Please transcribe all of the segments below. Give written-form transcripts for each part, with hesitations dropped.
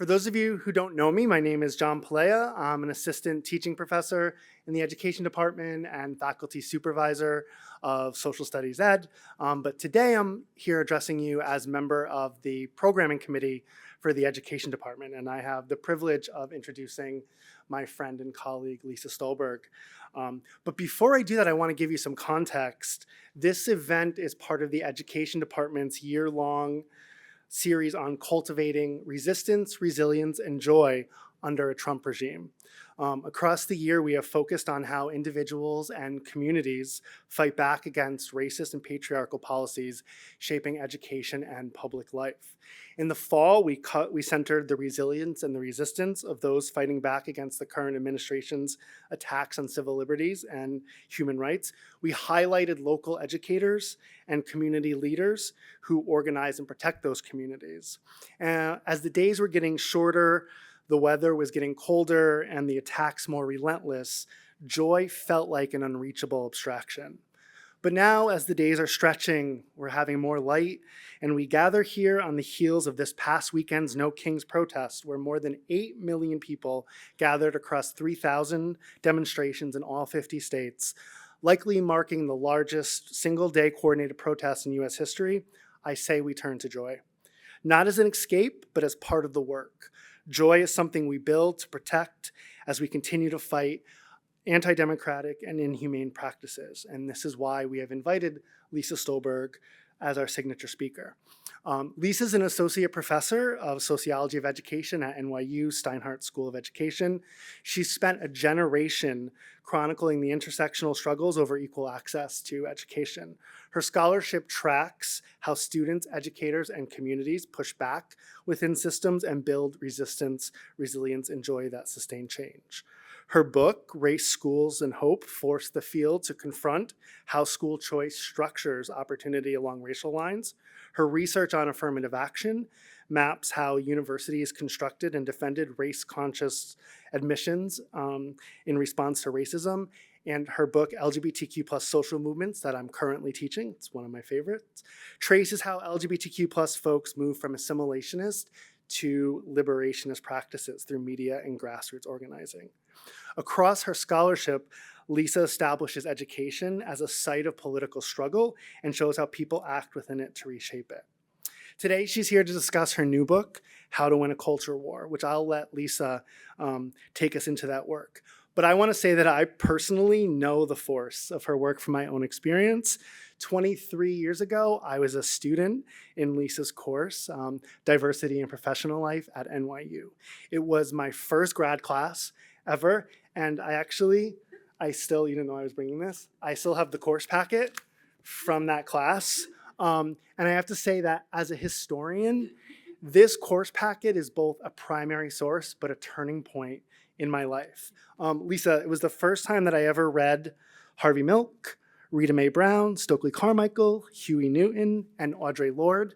For those of you who don't know me, my name is John Palea. I'm an assistant teaching professor in the education department and faculty supervisor of social studies ed. But today I'm here addressing you as member of the programming committee for the education department. And I have the privilege of introducing my friend and colleague, Lisa Stulberg. But before I do that, I want to give you some context. This event is part of the education department's year-long series on cultivating resistance, resilience, and joy under a Trump regime. Across the year, we have focused on how individuals and communities fight back against racist and patriarchal policies shaping education and public life. In the fall, we centered the resilience and the resistance of those fighting back against the current administration's attacks on civil liberties and human rights. We highlighted local educators and community leaders who organize and protect those communities. As the days were getting shorter, the weather was getting colder, and the attacks more relentless, joy felt like an unreachable abstraction. But now, as the days are stretching, we're having more light, and we gather here on the heels of this past weekend's No Kings protest, where more than 8 million people gathered across 3,000 demonstrations in all 50 states, likely marking the largest single-day coordinated protest in U.S. history. I say we turn to joy. Not as an escape, but as part of the work. Joy is something we build to protect as we continue to fight anti-democratic and inhumane practices. And this is why we have invited Lisa Stulberg as our signature speaker. Lisa is an associate professor of sociology of education at NYU Steinhardt School of Education. She spent a generation chronicling the intersectional struggles over equal access to education. Her scholarship tracks how students, educators, and communities push back within systems and build resistance, resilience, and joy that sustain change. Her book, Race, Schools, and Hope, forced the field to confront how school choice structures opportunity along racial lines. Her research on affirmative action maps how universities constructed and defended race-conscious admissions in response to racism. And her book, LGBTQ plus social movements, that I'm currently teaching, it's one of my favorites, traces how LGBTQ plus folks move from assimilationist to liberationist practices through media and grassroots organizing. Across her scholarship, Lisa establishes education as a site of political struggle and shows how people act within it to reshape it. Today, she's here to discuss her new book, How to Win a Culture War, which I'll let Lisa take us into that work. But I want to say that I personally know the force of her work from my own experience. 23 years ago, I was a student in Lisa's course, Diversity in Professional Life at NYU. It was my first grad class ever, and I still, you didn't know I was bringing this, I still have the course packet from that class. And I have to say that as a historian, this course packet is both a primary source, but a turning point in my life. Lisa, it was the first time that I ever read Harvey Milk, Rita Mae Brown, Stokely Carmichael, Huey Newton, and Audre Lorde,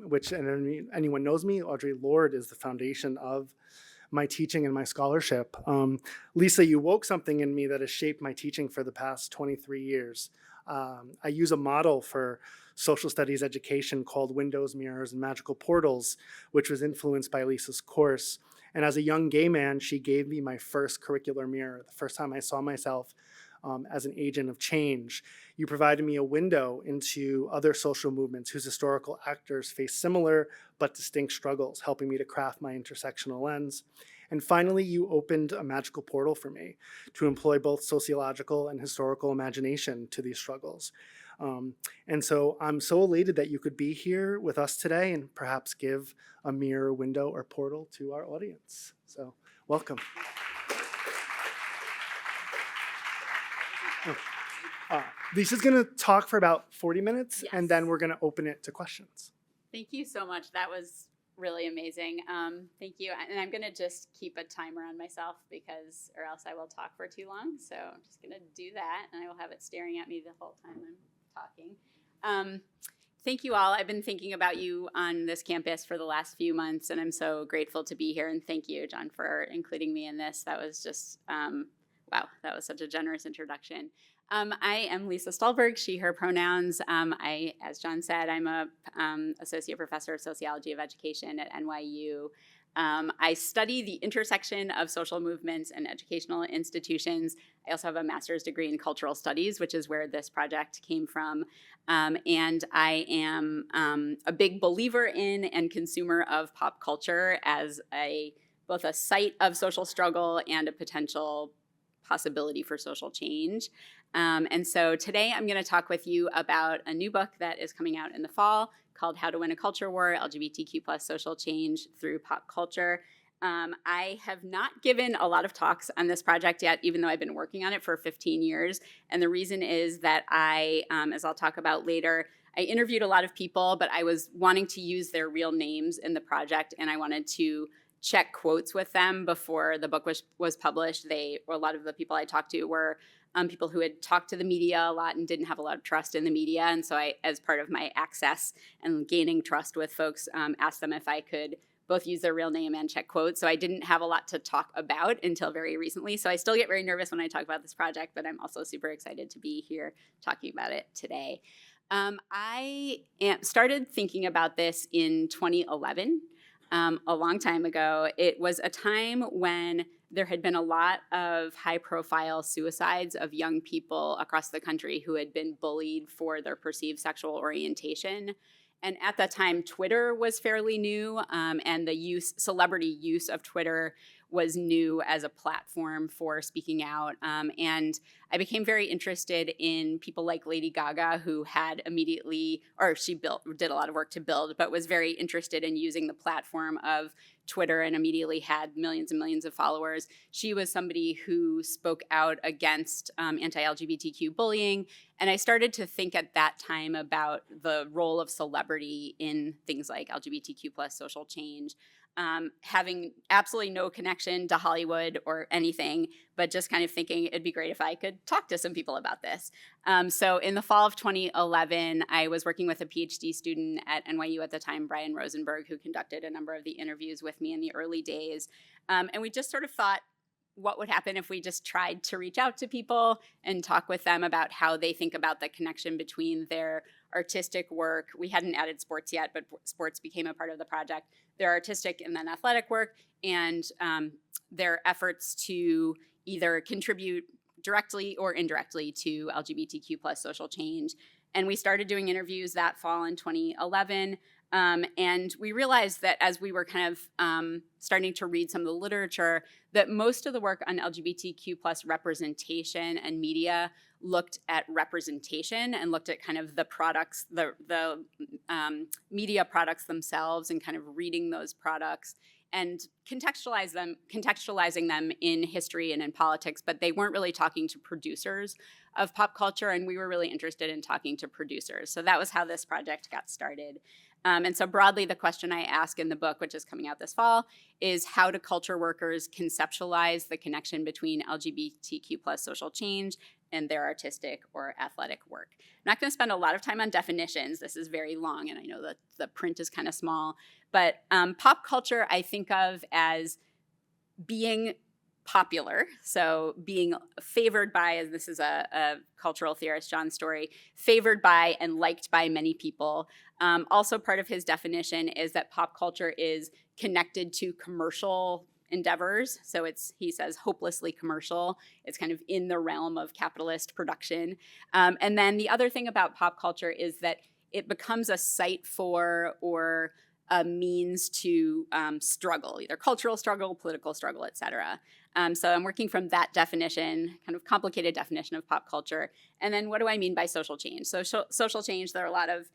which, and anyone knows me, Audre Lorde is the foundation of my teaching and my scholarship. Lisa, you woke something in me that has shaped my teaching for the past 23 years. I use a model for social studies education called Windows, Mirrors, and Magical Portals, which was influenced by Lisa's course. And as a young gay man, she gave me my first curricular mirror, the first time I saw myself as an agent of change. You provided me a window into other social movements whose historical actors face similar but distinct struggles, helping me to craft my intersectional lens. And finally, you opened a magical portal for me to employ both sociological and historical imagination to these struggles. And so I'm so elated that you could be here with us today and perhaps give a mirror, window, or portal to our audience. So welcome. Lisa's going to talk for about 40 minutes, yes, and then we're going to open it to questions. Thank you so much. That was really amazing. Thank you. And I'm going to just keep a timer on myself or else I will talk for too long. So I'm just going to do that, and I will have it staring at me the whole time I'm talking. Thank you all. I've been thinking about you on this campus for the last few months, and I'm so grateful to be here. And thank you, John, for including me in this. That was just, wow, that was such a generous introduction. I am Lisa Stulberg, she, her pronouns. As John said, I'm a associate professor of sociology of education at NYU. I study the intersection of social movements and educational institutions. I also have a master's degree in cultural studies, which is where this project came from. And I am a big believer in and consumer of pop culture as both a site of social struggle and a potential possibility for social change. And so today I'm going to talk with you about a new book that is coming out in the fall called How to Win a Culture War, LGBTQ plus social change through pop culture. I have not given a lot of talks on this project yet, even though I've been working on it for 15 years. And the reason is that as I'll talk about later, I interviewed a lot of people, but I was wanting to use their real names in the project, and I wanted to check quotes with them before the book was published. A lot of the people I talked to were people who had talked to the media a lot and didn't have a lot of trust in the media. And so I, as part of my access and gaining trust with folks, asked them if I could both use their real name and check quotes. So I didn't have a lot to talk about until very recently. So I still get very nervous when I talk about this project, but I'm also super excited to be here talking about it today. I started thinking about this in 2011, a long time ago. It was a time when there had been a lot of high-profile suicides of young people across the country who had been bullied for their perceived sexual orientation. And at that time, Twitter was fairly new, and the celebrity use of Twitter was new as a platform for speaking out. And I became very interested in people like Lady Gaga, who had did a lot of work to build, but was very interested in using the platform of Twitter and immediately had millions and millions of followers. She was somebody who spoke out against anti-LGBTQ bullying. And I started to think at that time about the role of celebrity in things like LGBTQ plus social change. Having absolutely no connection to Hollywood or anything, but just kind of thinking it'd be great if I could talk to some people about this. So in the fall of 2011, I was working with a PhD student at NYU at the time, Brian Rosenberg, who conducted a number of the interviews with me in the early days. And we just sort of thought, what would happen if we just tried to reach out to people and talk with them about how they think about the connection between their artistic work. We hadn't added sports yet, but sports became a part of the project. Their artistic and then athletic work, and their efforts to either contribute directly or indirectly to LGBTQ plus social change. And we started doing interviews that fall in 2011. And we realized that as we were kind of starting to read some of the literature, that most of the work on LGBTQ plus representation and media looked at representation and looked at kind of the products, the media products themselves, and kind of reading those products and contextualizing them in history and in politics, but they weren't really talking to producers of pop culture, and we were really interested in talking to producers. So that was how this project got started. And so broadly, the question I ask in the book, which is coming out this fall, is how do culture workers conceptualize the connection between LGBTQ plus social change and their artistic or athletic work? I'm not going to spend a lot of time on definitions. This is very long, and I know that the print is kind of small. But pop culture I think of as being popular, so being favored by, as this is a cultural theorist, John Story, favored by and liked by many people. Also part of his definition is that pop culture is connected to commercial endeavors. So he says, hopelessly commercial. It's kind of in the realm of capitalist production. And then the other thing about pop culture is that it becomes a site for or a means to struggle, either cultural struggle, political struggle, et cetera. So I'm working from that definition, kind of complicated definition of pop culture. And then what do I mean by social change? So social change, there are a lot of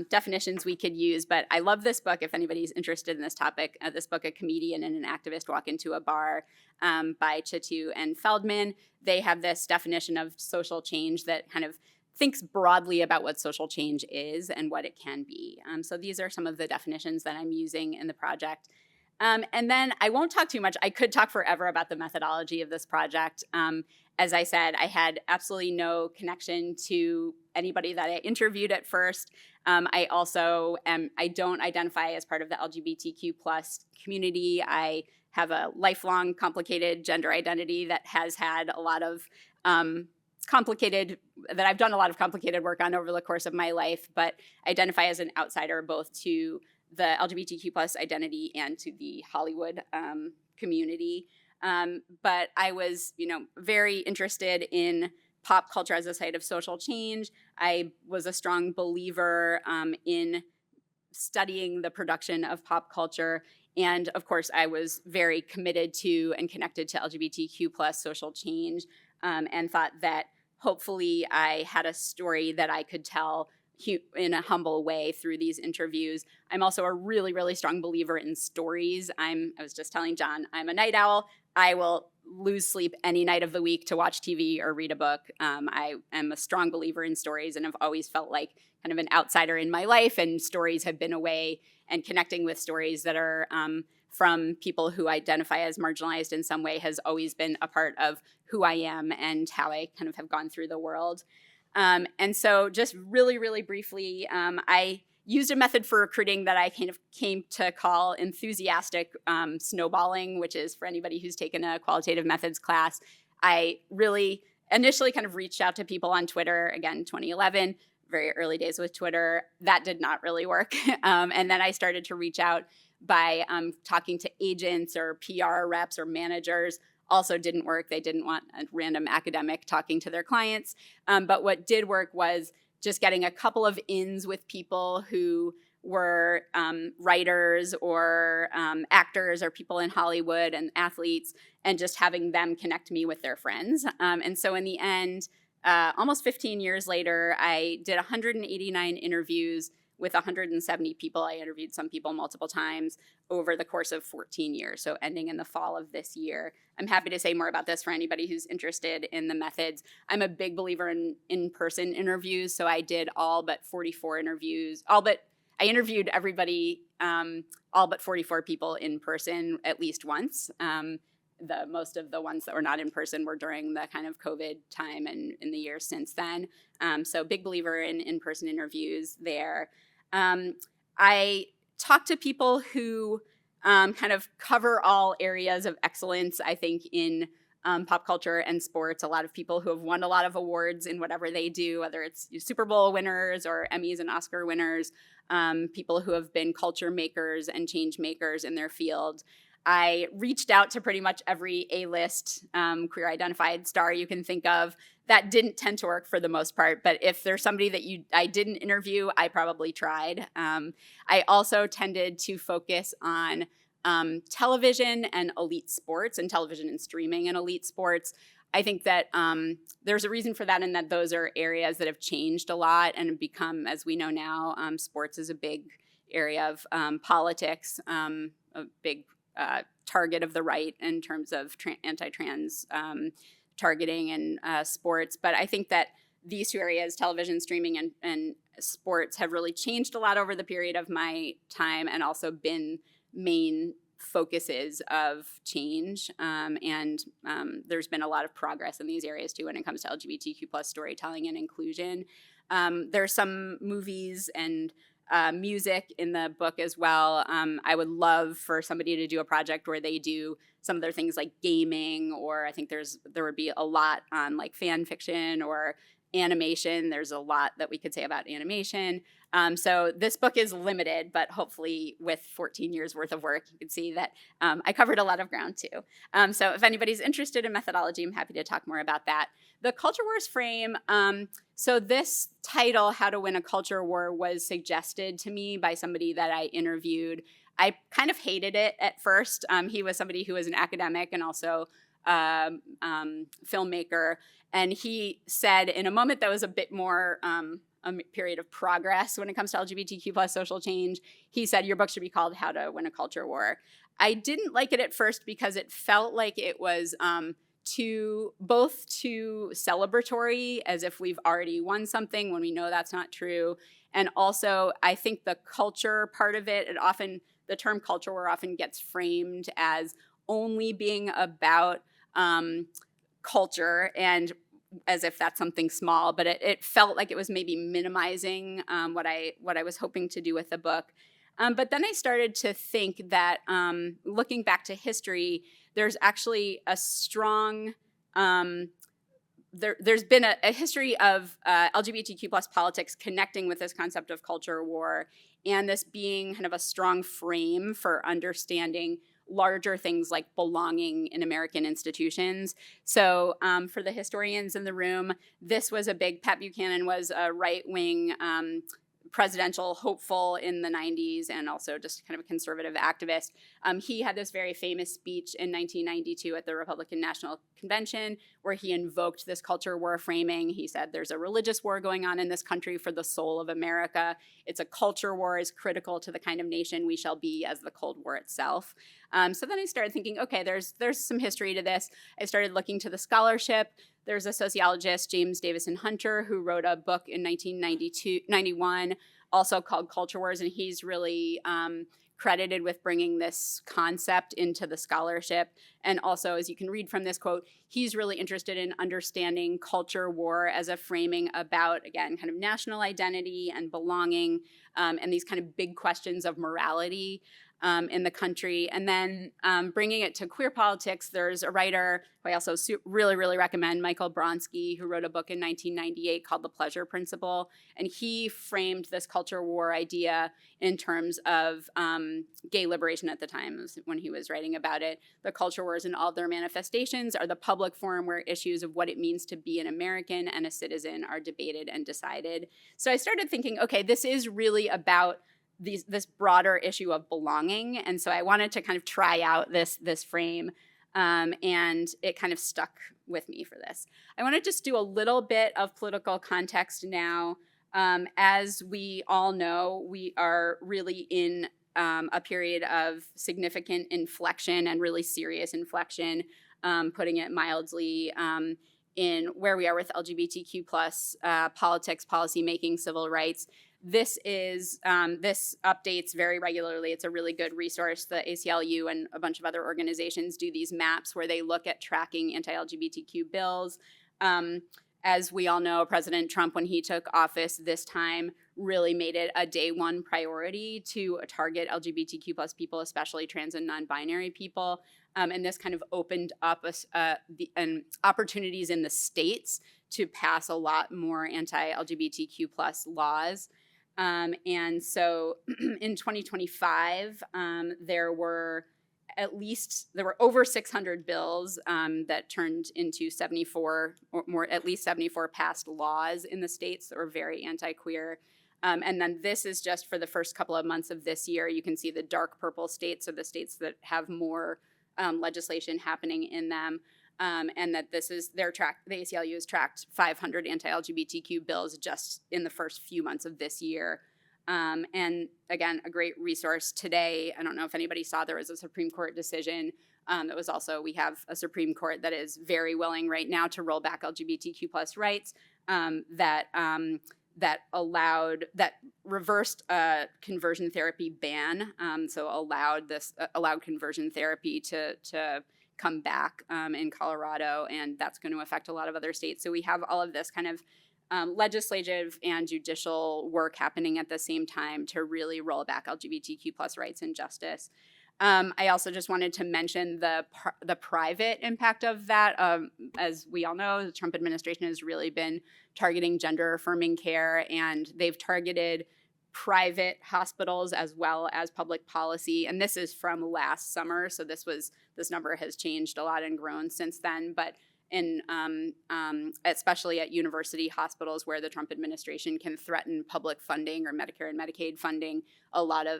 definitions we could use, but I love this book. If anybody's interested in this topic, this book, A Comedian and an Activist Walk into a Bar by Chitu and Feldman. They have this definition of social change that kind of thinks broadly about what social change is and what it can be. So these are some of the definitions that I'm using in the project. And then I won't talk too much. I could talk forever about the methodology of this project. As I said, I had absolutely no connection to anybody that I interviewed at first. I don't identify as part of the LGBTQ plus community. I have a lifelong complicated gender identity that has had a lot of that I've done a lot of complicated work on over the course of my life, but identify as an outsider both to the LGBTQ plus identity and to the Hollywood community. But I was, very interested in pop culture as a site of social change. I was a strong believer in studying the production of pop culture. And of course, I was very committed to and connected to LGBTQ plus social change, and thought that hopefully I had a story that I could tell in a humble way through these interviews. I'm also a really, really strong believer in stories. I was just telling John, I'm a night owl. I will lose sleep any night of the week to watch TV or read a book. I am a strong believer in stories and have always felt like kind of an outsider in my life, and stories have been a way, and connecting with stories that are from people who identify as marginalized in some way has always been a part of who I am and how I kind of have gone through the world. And so just really, really briefly, I used a method for recruiting that I kind of came to call enthusiastic snowballing, which is, for anybody who's taken a qualitative methods class, I really initially kind of reached out to people on Twitter, again, 2011, very early days with Twitter. That did not really work. And then I started to reach out by talking to agents or PR reps or managers. Also didn't work. They didn't want a random academic talking to their clients. But what did work was just getting a couple of ins with people who were writers or actors or people in Hollywood and athletes, and just having them connect me with their friends. And so in the end, almost 15 years later, I did 189 interviews with 170 people. I interviewed some people multiple times over the course of 14 years, so ending in the fall of this year. I'm happy to say more about this for anybody who's interested in the methods. I'm a big believer in in-person interviews, so I did all but 44 interviews. I interviewed everybody, all but 44 people in person at least once. Most of the ones that were not in person were during the kind of COVID time and in the years since then. So big believer in in-person interviews there. I talk to people who kind of cover all areas of excellence, I think, in pop culture and sports. A lot of people who have won a lot of awards in whatever they do, whether it's Super Bowl winners or Emmys and Oscar winners, people who have been culture makers and change makers in their field. I reached out to pretty much every A-list queer identified star you can think of. That didn't tend to work for the most part, but if there's somebody that I didn't interview, I probably tried. I also tended to focus on television and elite sports, and television and streaming and elite sports. I think that there's a reason for that, in that those are areas that have changed a lot and have become, as we know now, sports is a big area of politics, a big target of the right in terms of anti-trans targeting and sports. But I think that these two areas, television, streaming, and sports, have really changed a lot over the period of my time, and also been main focuses of change. And there's been a lot of progress in these areas too when it comes to LGBTQ plus storytelling and inclusion. There's some movies and music in the book as well. I would love for somebody to do a project where they do some of their things like gaming, or I think there would be a lot on like fan fiction or animation. There's a lot that we could say about animation. So this book is limited, but hopefully with 14 years worth of work, you can see that I covered a lot of ground too. So if anybody's interested in methodology, I'm happy to talk more about that. The culture wars frame. So this title, How to Win a Culture War, was suggested to me by somebody that I interviewed. I kind of hated it at first. He was somebody who was an academic and also filmmaker. And he said, in a moment that was a bit more a period of progress when it comes to LGBTQ plus social change, he said, your book should be called How to Win a Culture War. I didn't like it at first because it felt like it was too celebratory, as if we've already won something when we know that's not true. And also, I think the culture part of it, the term culture war often gets framed as only being about culture, and as if that's something small, but it felt like it was maybe minimizing what I was hoping to do with the book. But then I started to think that looking back to history, there's actually a strong there's been a history of LGBTQ plus politics connecting with this concept of culture war, and this being kind of a strong frame for understanding larger things like belonging in American institutions. So for the historians in the room, this was a big, Pat Buchanan was a right-wing presidential hopeful in the 90s and also just kind of a conservative activist. He had this very famous speech in 1992 at the Republican National Convention where he invoked this culture war framing. He said there's a religious war going on in this country for the soul of America. It's a culture war is critical to the kind of nation we shall be as the Cold War itself. So then I started thinking, okay, there's some history to this. I started looking to the scholarship. There's a sociologist, James Davison Hunter, who wrote a book in 1991, also called Culture Wars, and he's really credited with bringing this concept into the scholarship. And also, as you can read from this quote, he's really interested in understanding culture war as a framing about, again, kind of national identity and belonging, and these kind of big questions of morality in the country. And then bringing it to queer politics, there's a writer who I also really, really recommend, Michael Bronski, who wrote a book in 1998 called The Pleasure Principle. And he framed this culture war idea in terms of gay liberation at the time when he was writing about it. The culture wars in all of their manifestations are the public forum where issues of what it means to be an American and a citizen are debated and decided. So I started thinking, okay, this is really about this broader issue of belonging. And so I wanted to kind of try out this frame, and it kind of stuck with me for this. I want to just do a little bit of political context now. As we all know, we are really in a period of significant inflection and really serious inflection, putting it mildly, in where we are with LGBTQ plus politics, policymaking, civil rights. This updates very regularly. It's a really good resource. The ACLU and a bunch of other organizations do these maps where they look at tracking anti-LGBTQ bills. As we all know, President Trump, when he took office this time, really made it a day one priority to target LGBTQ plus people, especially trans and non-binary people. And this kind of opened up opportunities in the states to pass a lot more anti-LGBTQ plus laws. And so in 2025, there were over 600 bills that turned into 74 or more, at least 74 passed laws in the states that were very anti-queer. And then this is just for the first couple of months of this year. You can see the dark purple states are the states that have more legislation happening in them. And that this is the ACLU has tracked 500 anti-LGBTQ bills just in the first few months of this year. And again, a great resource today. I don't know if anybody saw, there was a Supreme Court decision that was also, we have a Supreme Court that is very willing right now to roll back LGBTQ plus rights that reversed a conversion therapy ban. So allowed conversion therapy to come back in Colorado, and that's going to affect a lot of other states. So we have all of this kind of legislative and judicial work happening at the same time to really roll back LGBTQ plus rights and justice. I also just wanted to mention the private impact of that. As we all know, the Trump administration has really been targeting gender affirming care, and they've targeted private hospitals as well as public policy. And this is from last summer, so this number has changed a lot and grown since then. But in especially at university hospitals where the Trump administration can threaten public funding or Medicare and Medicaid funding,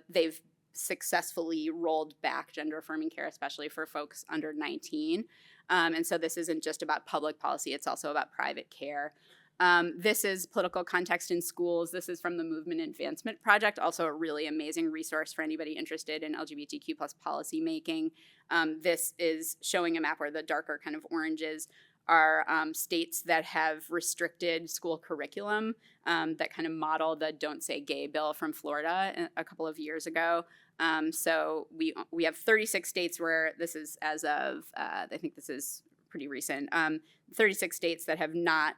they've successfully rolled back gender affirming care, especially for folks under 19. And so this isn't just about public policy, it's also about private care. This is political context in schools. This is from the Movement Advancement Project, also a really amazing resource for anybody interested in LGBTQ plus policy making. This is showing a map where the darker kind of oranges are states that have restricted school curriculum that kind of model the Don't Say Gay bill from Florida a couple of years ago. So we have 36 states where this is as of, I think this is pretty recent, 36 states that have not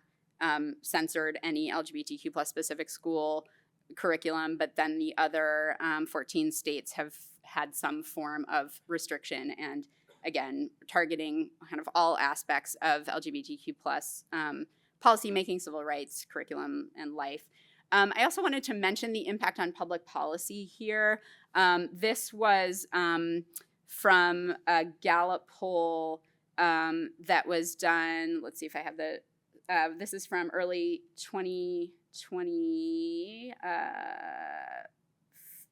censored any LGBTQ plus specific school curriculum, but then the other 14 states have had some form of restriction. And again, targeting kind of all aspects of LGBTQ plus policymaking, civil rights, curriculum, and life. I also wanted to mention the impact on public policy here. This was from a Gallup poll that was done. Let's see if I have the. This is from early 2020.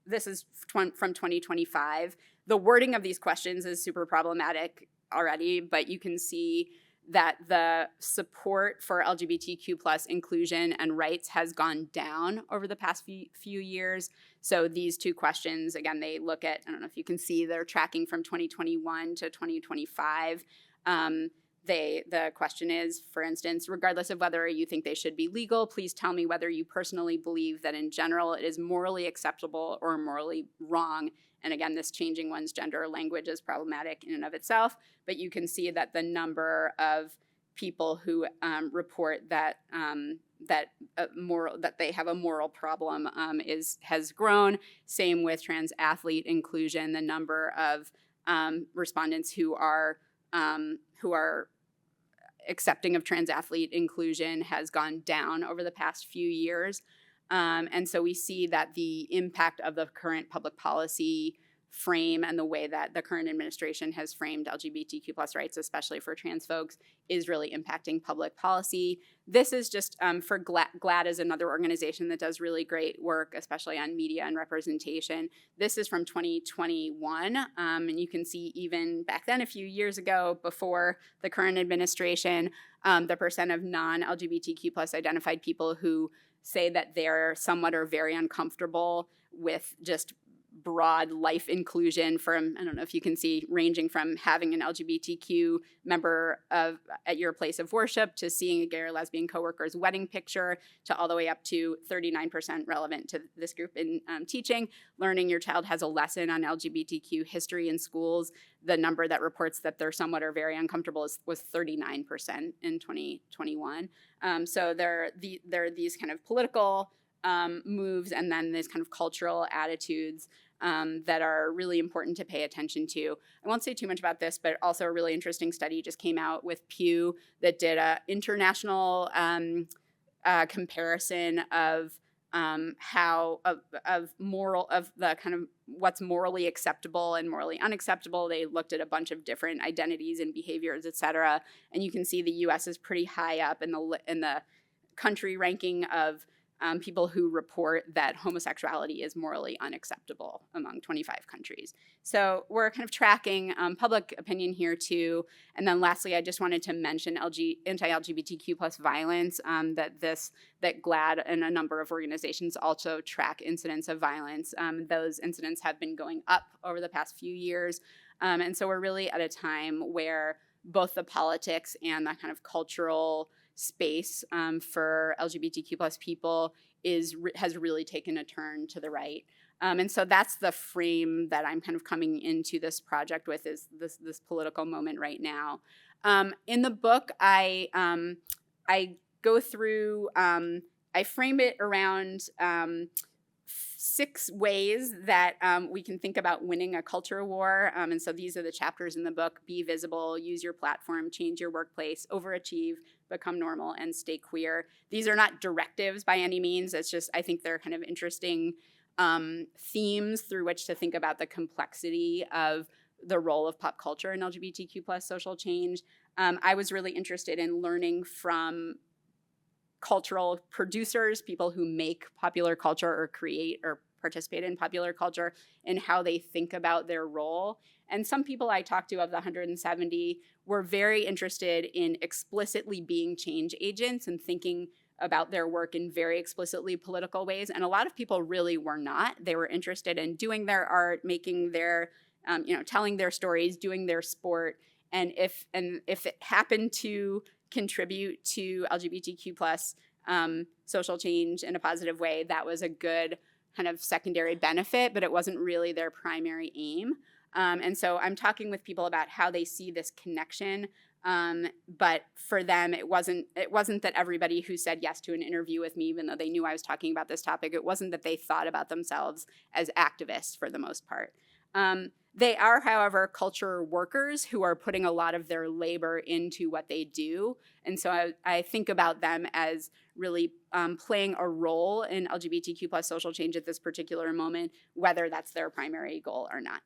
This is from 2025. The wording of these questions is super problematic already, but you can see that the support for LGBTQ plus inclusion and rights has gone down over the past few years. So these two questions, again, they look at, I don't know if you can see, they're tracking from 2021 to 2025. The question is, for instance, regardless of whether you think they should be legal, please tell me whether you personally believe that in general it is morally acceptable or morally wrong. And again, this changing one's gender language is problematic in and of itself, but you can see that the number of people who report that that they have a moral problem has grown. Same with trans athlete inclusion. The number of respondents who are accepting of trans athlete inclusion has gone down over the past few years. And so we see that the impact of the current public policy frame and the way that the current administration has framed LGBTQ plus rights, especially for trans folks, is really impacting public policy. This is just for GLAAD is another organization that does really great work, especially on media and representation. This is from 2021, and you can see even back then, a few years ago, before the current administration, the percent of non-LGBTQ plus identified people who say that they're somewhat or very uncomfortable with just broad life inclusion, from, I don't know if you can see, ranging from having an LGBTQ member at your place of worship to seeing a gay or lesbian coworker's wedding picture, to all the way up to 39% relevant to this group in teaching. Learning your child has a lesson on LGBTQ history in schools. The number that reports that they're somewhat or very uncomfortable was 39% in 2021. So there are these kind of political moves, and then these kind of cultural attitudes that are really important to pay attention to. I won't say too much about this, but also a really interesting study just came out with Pew that did an international comparison of the kind of what's morally acceptable and morally unacceptable. They looked at a bunch of different identities and behaviors, et cetera, and you can see the U.S. is pretty high up in the country ranking of people who report that homosexuality is morally unacceptable among 25 countries. So we're kind of tracking public opinion here too. And then lastly, I just wanted to mention anti-LGBTQ plus violence, that GLAAD and a number of organizations also track incidents of violence. Those incidents have been going up over the past few years. And so we're really at a time where both the politics and the kind of cultural space for LGBTQ plus people has really taken a turn to the right. And so that's the frame that I'm kind of coming into this project with, is this political moment right now. In the book, I go through, I frame it around 6 ways that we can think about winning a culture war. And so these are the chapters in the book: be visible, use your platform, change your workplace, overachieve, become normal, and stay queer. These are not directives by any means. It's just, I think they're kind of interesting themes through which to think about the complexity of the role of pop culture in LGBTQ plus social change. I was really interested in learning from cultural producers, people who make popular culture or create or participate in popular culture, and how they think about their role. And some people I talked to, of the 170, were very interested in explicitly being change agents and thinking about their work in very explicitly political ways. And a lot of people really were not. They were interested in doing their art, making their, telling their stories, doing their sport. And if it happened to contribute to LGBTQ plus social change in a positive way, that was a good kind of secondary benefit, but it wasn't really their primary aim. And so I'm talking with people about how they see this connection. But for them, it wasn't that everybody who said yes to an interview with me, even though they knew I was talking about this topic, it wasn't that they thought about themselves as activists for the most part. They are, however, culture workers who are putting a lot of their labor into what they do. And so I think about them as really playing a role in LGBTQ plus social change at this particular moment, whether that's their primary goal or not.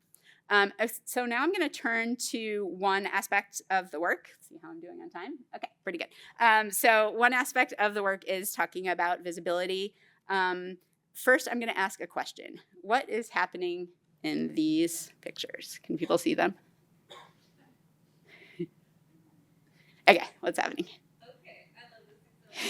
So now I'm going to turn to one aspect of the work. See how I'm doing on time? Okay, pretty good. So one aspect of the work is talking about visibility. First, I'm going to ask a question. What is happening in these pictures? Can people see them? Okay, what's happening? Okay, I love this.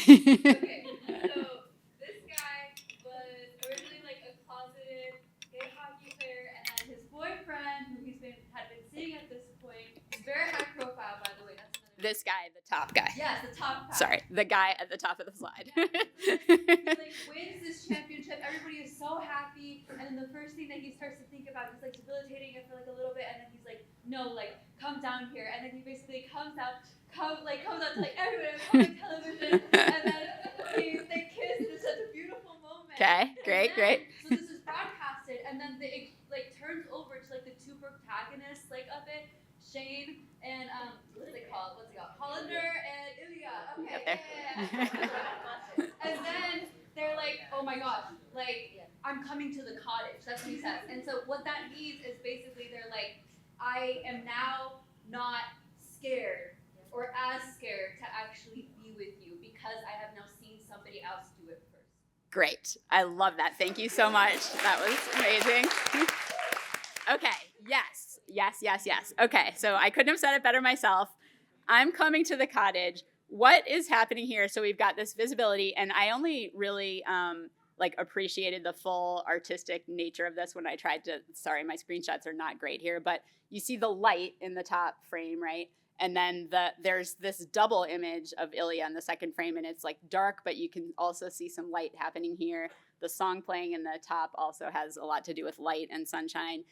Okay, so this guy was originally like a closeted gay hockey player, and then his boyfriend, who had been seeing at this point, is very high profile, by the way. That's another. This guy, the top guy. Yes, the top guy. Sorry, the guy at the top of the slide. He like wins this championship. Everybody is so happy, and then the first thing that he starts to think about is like debilitating it for like a little bit, and then he's like, "No, like come down here," and then he basically comes out to like everybody on public television, and then they kiss, and it's such a beautiful moment. Okay, great, great. So this is broadcasted, and then it like turns over to like the two protagonists like of it, Shane and what's it called? Hollander and Ilya. Okay. Yeah. And then they're like, oh my gosh, like I'm coming to the cottage. That's what he says. And so what that means is basically they're like, I am now not scared or as scared to actually be with you because I have now seen somebody else do it first. Great. I love that. Thank you so much. That was amazing. Okay. Yes. Okay. So I couldn't have said it better myself. I'm coming to the cottage. What is happening here? So we've got this visibility, and I only really appreciated the full artistic nature of this when I tried to, sorry, my screenshots are not great here, but you see the light in the top frame, right? And then there's this double image of Ilya in the second frame, and it's like dark, but you can also see some light happening here. The song playing in the top also has a lot to do with light and sunshine.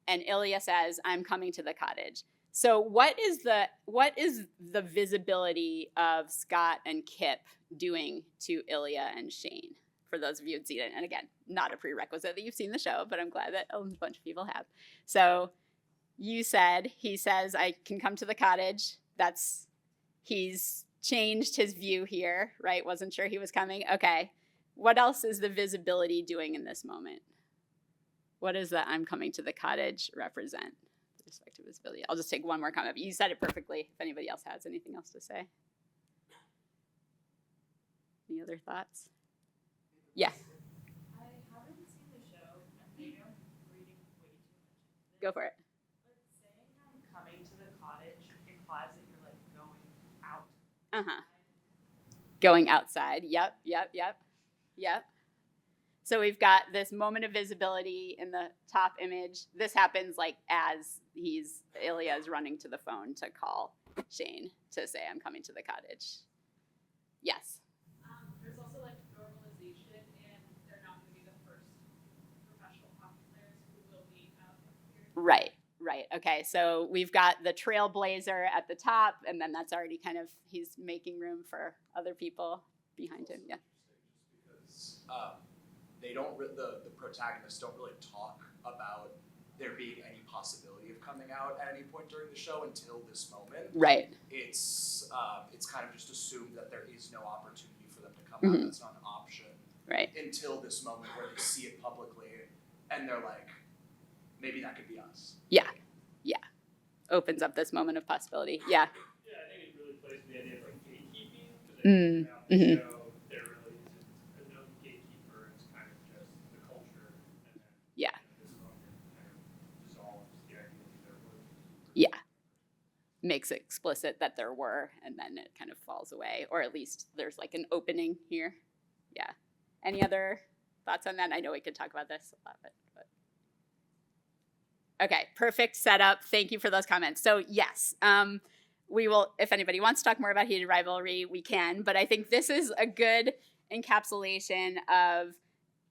And Ilya says, I'm coming to the cottage. So what is the visibility of Scott and Kip doing to Ilya and Shane? For those of you who've seen it, and again, not a prerequisite that you've seen the show, but I'm glad that a bunch of people have. So he says, I can come to the cottage. He's changed his view here, right? Wasn't sure he was coming. Okay. What else is the visibility doing in this moment? What does the I'm coming to the cottage represent with respect to visibility? I'll just take one more comment. You said it perfectly. If anybody else has anything else to say. Any other thoughts? Yeah. I haven't seen the show. I think I'm reading way too much. Go for it. But saying I'm coming to the cottage implies that you're like going out. Uh-huh. Going outside. Yep. So we've got this moment of visibility in the top image. This happens like as Ilya is running to the phone to call Shane to say, I'm coming to the cottage. Yes. There's also like normalization, and they're not going to be the first professional hockey players who will be out here. Right. Okay, so we've got the trailblazer at the top, and then that's already kind of, he's making room for other people behind him. Yeah. Because the protagonists don't really talk about there being any possibility of coming out at any point during the show until this moment. Right. It's kind of just assumed that there is no opportunity for them to come Mm-hmm. out. It's not an option. Right. Until this moment where they see it publicly and they're like, maybe that could be us. Yeah. Opens up this moment of possibility. Yeah. Yeah, I think it really plays to the idea of like gatekeeping, because Mm, now the mhm. show, there really isn't a known gatekeeper. It's kind of just the culture, and then Yeah. this moment kind of dissolves the idea that there would. Yeah. Makes it explicit that there were, and then it kind of falls away, or at least there's like an opening here. Yeah. Any other thoughts on that? I know we could talk about this a lot, but. Okay, perfect setup. Thank you for those comments. So yes, we will, if anybody wants to talk more about heated rivalry, we can, but I think this is a good encapsulation of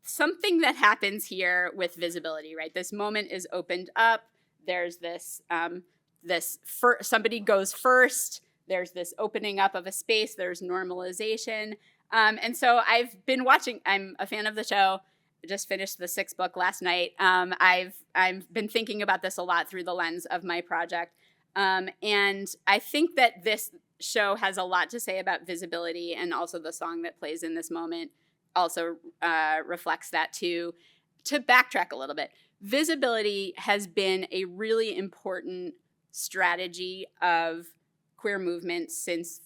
something that happens here with visibility, right? This moment is opened up. There's this, somebody goes first. There's this opening up of a space. There's normalization. And so I've been watching, I'm a fan of the show, just finished the 6th book last night. I've been thinking about this a lot through the lens of my project. And I think that this show has a lot to say about visibility, and also the song that plays in this moment also reflects that too. To backtrack a little bit, visibility has been a really important strategy of queer movements since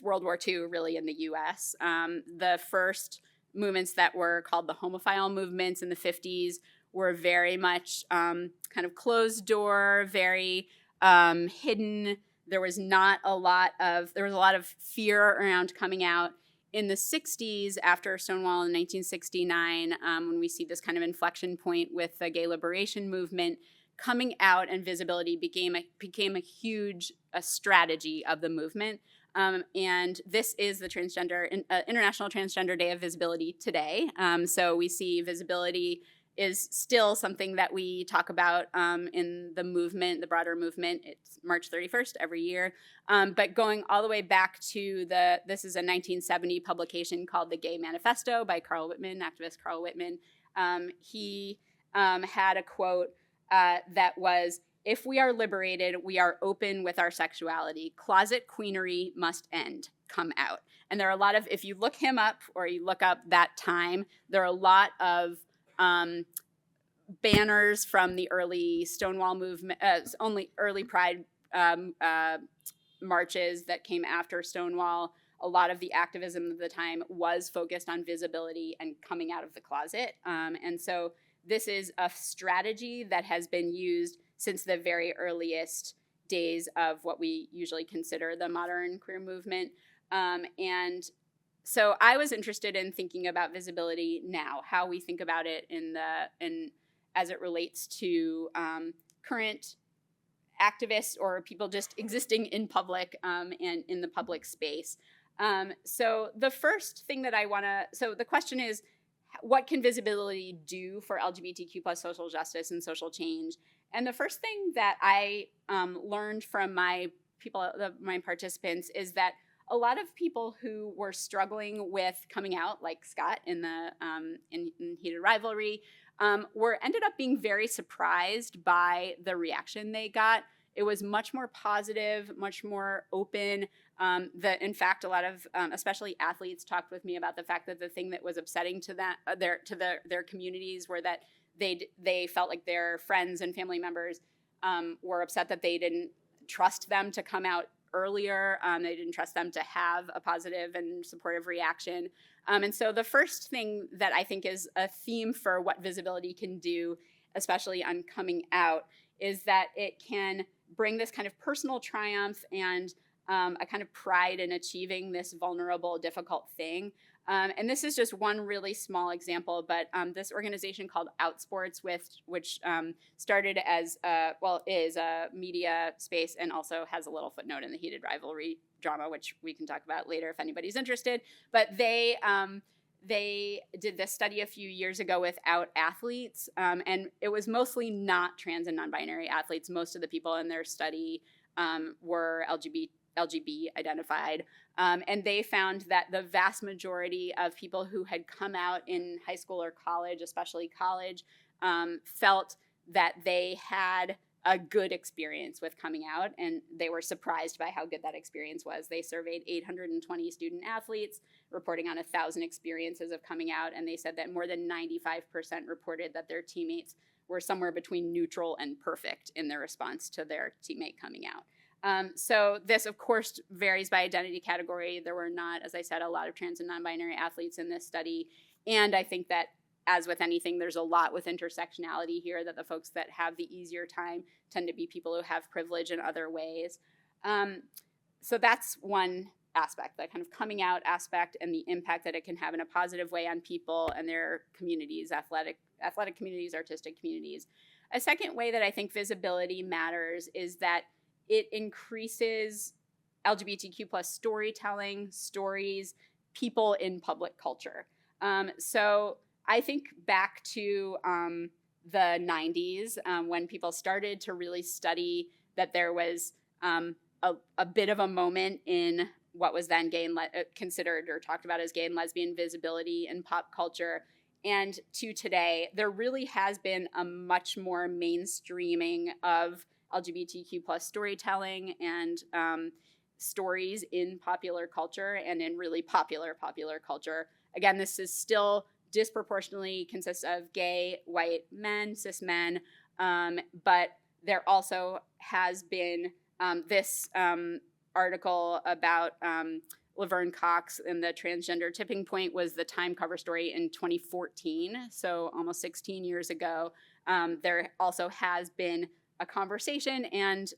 World War II, really, in the U.S. The first movements that were called the homophile movements in the 50s were very much kind of closed door, very hidden. There was a lot of fear around coming out. In the 60s, after Stonewall in 1969, when we see this kind of inflection point with the gay liberation movement, coming out and visibility became a huge strategy of the movement. And this is the International Transgender Day of Visibility today. So we see visibility is still something that we talk about in the movement, the broader movement. It's March 31st every year. But going all the way back to this is a 1970 publication called The Gay Manifesto by Carl Whitman, activist Carl Whitman. He had a quote that was, "If we are liberated, we are open with our sexuality. Closet queenery must end. Come out." And there are a lot of, if you look him up or you look up that time, there are a lot of banners from the early Stonewall movement, early Pride marches that came after Stonewall. A lot of the activism of the time was focused on visibility and coming out of the closet. And so this is a strategy that has been used since the very earliest days of what we usually consider the modern queer movement. And so I was interested in thinking about visibility now, how we think about it as it relates to current activists or people just existing in public and in the public space. So the first thing that so the question is, what can visibility do for LGBTQ plus social justice and social change? And the first thing that I learned from my participants is that a lot of people who were struggling with coming out, like Scott in Heated Rivalry, ended up being very surprised by the reaction they got. It was much more positive, much more open. In fact, a lot of, especially athletes, talked with me about the fact that the thing that was upsetting to their communities were that they felt like their friends and family members were upset that they didn't trust them to come out earlier. They didn't trust them to have a positive and supportive reaction. And so the first thing that I think is a theme for what visibility can do, especially on coming out, is that it can bring this kind of personal triumph and a kind of pride in achieving this vulnerable, difficult thing. And this is just one really small example, but this organization called Outsports, which started as is a media space and also has a little footnote in the Heated Rivalry drama, which we can talk about later if anybody's interested. But they did this study a few years ago with out athletes, and it was mostly not trans and non-binary athletes. Most of the people in their study were LGB identified. And they found that the vast majority of people who had come out in high school or college, especially college, felt that they had a good experience with coming out, and they were surprised by how good that experience was. They surveyed 820 student athletes, reporting on 1,000 experiences of coming out, and they said that more than 95% reported that their teammates were somewhere between neutral and perfect in their response to their teammate coming out. So this, of course, varies by identity category. There were not, as I said, a lot of trans and non-binary athletes in this study. And I think that, as with anything, there's a lot with intersectionality here, that the folks that have the easier time tend to be people who have privilege in other ways. So that's one aspect, that kind of coming out aspect and the impact that it can have in a positive way on people and their communities, athletic communities, artistic communities. A second way that I think visibility matters is that it increases LGBTQ plus storytelling, stories, people in public culture. So I think back to the 90s when people started to really study that there was a bit of a moment in what was then gay and considered or talked about as gay and lesbian visibility in pop culture. and to today, there really has been a much more mainstreaming of LGBTQ plus storytelling and stories in popular culture and in really popular culture. Again, this is still disproportionately consists of gay, white men, cis men, but there also has been this article about Laverne Cox and the transgender tipping point was the Time cover story in 2014, so almost 16 years ago. There also has been a conversation and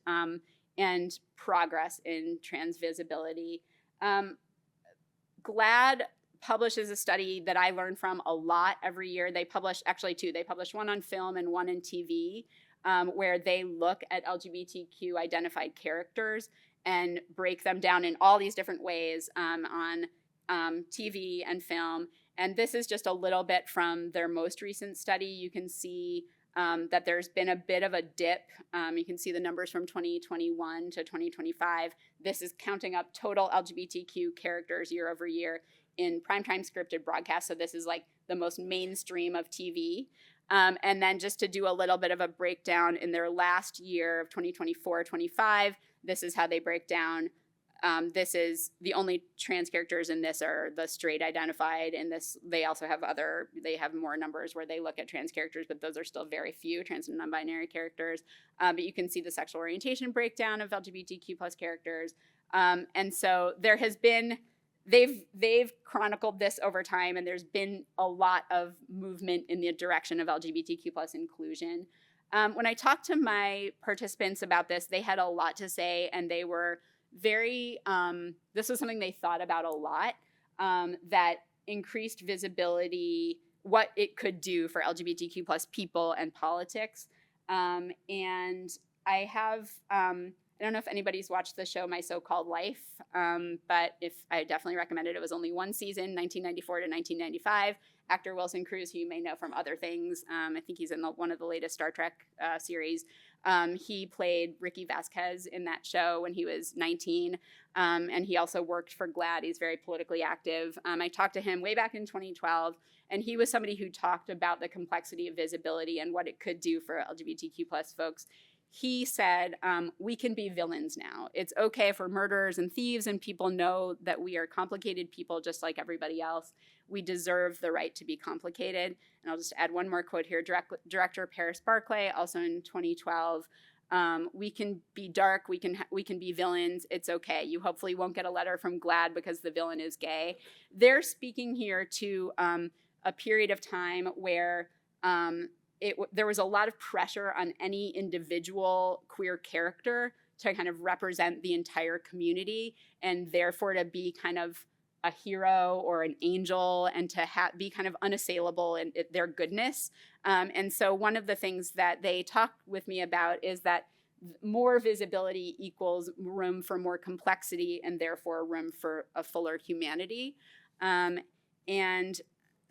progress in trans visibility. GLAAD publishes a study that I learn from a lot every year. They publish actually two. They publish one on film and one in TV, where they look at LGBTQ identified characters and break them down in all these different ways on TV and film. And this is just a little bit from their most recent study. You can see that there's been a bit of a dip. You can see the numbers from 2021 to 2025. This is counting up total LGBTQ characters year over year in primetime scripted broadcast. So this is like the most mainstream of TV. And then just to do a little bit of a breakdown in their last year of 2024-25, this is how they break down. This is the only trans characters in this are the straight identified. In this, they also have they have more numbers where they look at trans characters, but those are still very few trans and non-binary characters. But you can see the sexual orientation breakdown of LGBTQ plus characters. And so there has been, they've chronicled this over time, and there's been a lot of movement in the direction of LGBTQ plus inclusion. When I talked to my participants about this, they had a lot to say, and they were very, this was something they thought about a lot, that increased visibility, what it could do for LGBTQ plus people and politics. And I have, I don't know if anybody's watched the show My So-Called Life, but I definitely recommend it. It was only one season, 1994 to 1995. Actor Wilson Cruz, who you may know from other things, I think he's in one of the latest Star Trek series. He played Ricky Vasquez in that show when he was 19, and he also worked for GLAAD. He's very politically active. I talked to him way back in 2012, and he was somebody who talked about the complexity of visibility and what it could do for LGBTQ plus folks. He said, we can be villains now. It's okay for murderers and thieves, and people know that we are complicated people just like everybody else. We deserve the right to be complicated. And I'll just add one more quote here. Director Paris Barclay, also in 2012, we can be dark, we can be villains, it's okay. You hopefully won't get a letter from GLAAD because the villain is gay. They're speaking here to a period of time where there was a lot of pressure on any individual queer character to kind of represent the entire community, and therefore to be kind of a hero or an angel, and to be kind of unassailable in their goodness. And so one of the things that they talked with me about is that more visibility equals room for more complexity, and therefore room for a fuller humanity. And